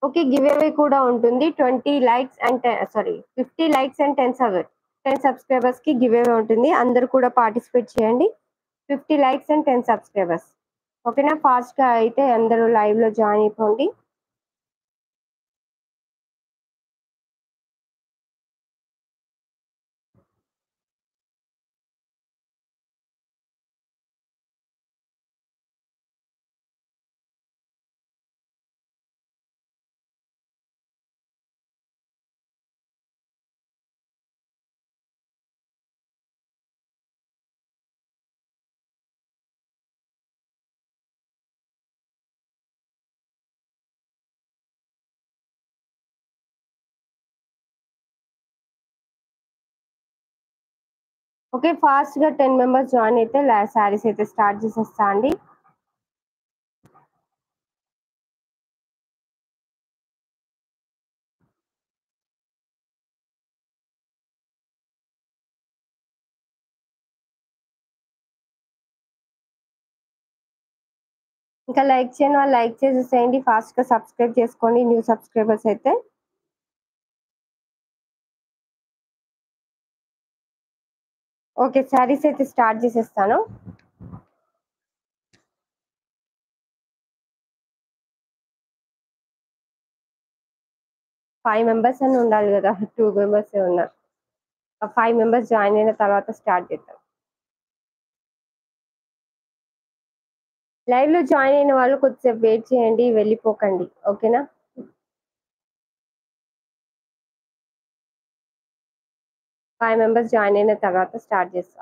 Okay. Give away కూడా ఉంటుంది. 20 likes and 50 likes and 10 సబ్స్క్రైబర్స్‌కి గివ్ అవే ఉంటుంది. అందరూ కూడా పార్టిసిపేట్ చేయండి. 50 లైక్స్ అండ్ 10 సబ్స్క్రైబర్స్. ఓకేనా? ఫాస్ట్‌గా అయితే అందరూ లైవ్‌లో జాయిన్ అయిపోండి. ఓకే. ఫాస్ట్‌గా 10 మెంబర్స్ జాయిన్ అయితే శారీస్ అయితే స్టార్ట్ చేసేస్తా అండి. ఇంకా లైక్ చేయని వాళ్ళు లైక్ చేసేసేయండి. ఫాస్ట్‌గా సబ్స్క్రైబ్ చేసుకోండి న్యూ సబ్స్క్రైబర్స్ అయితే. ఓకే. శారీస్ అయితే స్టార్ట్ చేసేస్తాను. ఫైవ్ మెంబర్స్ అని ఉండాలి గదా! 2 మెంబర్సే ఉన్నారు. 5 మెంబర్స్ జాయిన్ అయిన తర్వాత స్టార్ట్ చేద్దాం. లైవ్‌లో జాయిన్ అయిన వాళ్ళు కొద్దిసేపు వెయిట్ చేయండి. వెళ్ళిపోకండి. ఓకేనా? ఫైవ్ మెంబర్స్ జాయిన్ అయిన తర్వాత స్టార్ట్ చేస్తా.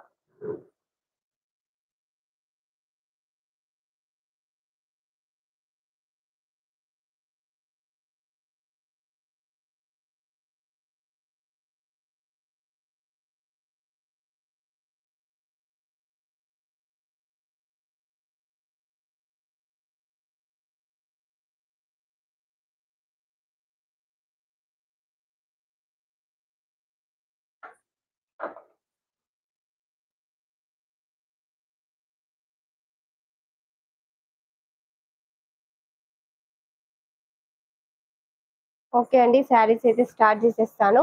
ఓకే అండి. శారీస్ అయితే స్టార్ట్ చేసేస్తాను.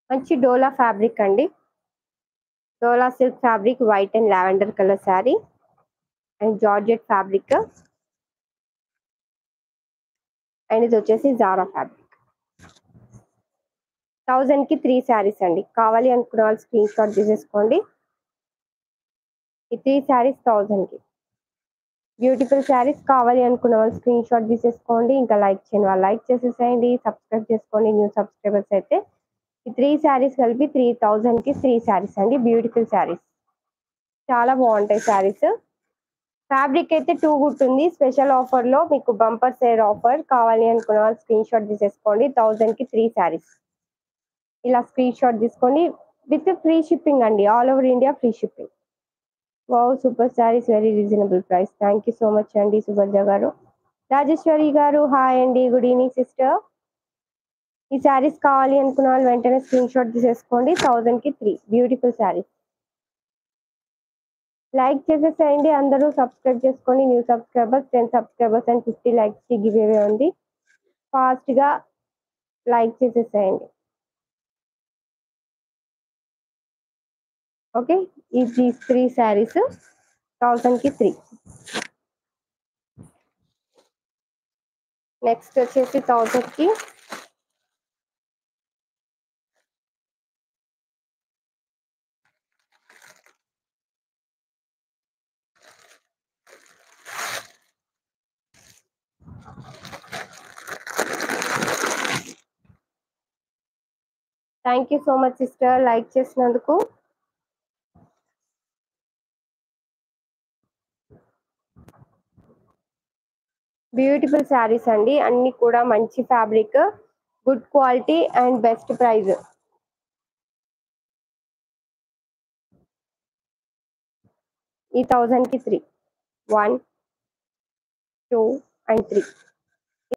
మంచి డోలా ఫ్యాబ్రిక్ అండి. Dola silk fabric white and lavender colour sari and georgette fabric and ఇది వచ్చేసి జారా ఫ్యాబ్రిక్. 1000కి 3 శారీస్ అండి. కావాలి అనుకున్న వాళ్ళు స్క్రీన్ షాట్ తీసేసుకోండి. ఈ 3 శారీస్ 1000కి. బ్యూటిఫుల్ శారీస్ కావాలి అనుకున్న వాళ్ళు స్క్రీన్ షాట్ తీసేసుకోండి. ఇంకా లైక్ చేయని వాళ్ళు లైక్ చేసేసేయండి. సబ్స్క్రైబ్ చేసుకోండి న్యూ సబ్స్క్రైబర్స్ అయితే. ఈ 3 శారీస్ కలిపి 3000కి 3 శారీస్ అండి. బ్యూటిఫుల్ శారీస్. చాలా బాగుంటాయి శారీస్. ఫ్యాబ్రిక్ అయితే 2 గుట్ ఉంది. స్పెషల్ ఆఫర్‌లో మీకు బంపర్ సేల్ ఆఫర్ కావాలి అనుకున్న వాళ్ళు స్క్రీన్ షాట్ తీసేసుకోండి. 1000కి 3 శారీస్. ఇలా స్క్రీన్ షాట్ తీసుకోండి. విత్ ఫ్రీ షిప్పింగ్ అండి. All over India free shipping. Wow! Super saris very reasonable price. Thank you so much అండి సుభద్ర గారు. రాజేశ్వరి గారు హాయ్ అండి. Good evening sister. ఈ శారీస్ కావాలి అనుకున్న వాళ్ళు వెంటనే స్క్రీన్ షాట్ తీసేసుకోండి. 1000కి 3 బ్యూటిఫుల్ శారీస్. లైక్ చేసేసేయండి అందరూ. సబ్స్క్రైబ్ చేసుకోండి న్యూ సబ్స్క్రైబర్స్ 10 సబ్స్క్రైబర్స్ అండ్ 50 లైక్స్‌కి గివ్ అవే ఉంది. ఫాస్ట్‌గా లైక్ చేసేసేయండి. ఓకే. దీస్ 3 శారీస్ 1000కి 3. నెక్స్ట్ వచ్చేసి 1000కి thank you so much sister like చేసినందుకు. బ్యూటిఫుల్ శారీస్ అండి. అన్ని కూడా మంచి fabric, good quality and best price. ఈ 1000కి 3. 1, 2 అండ్ 3.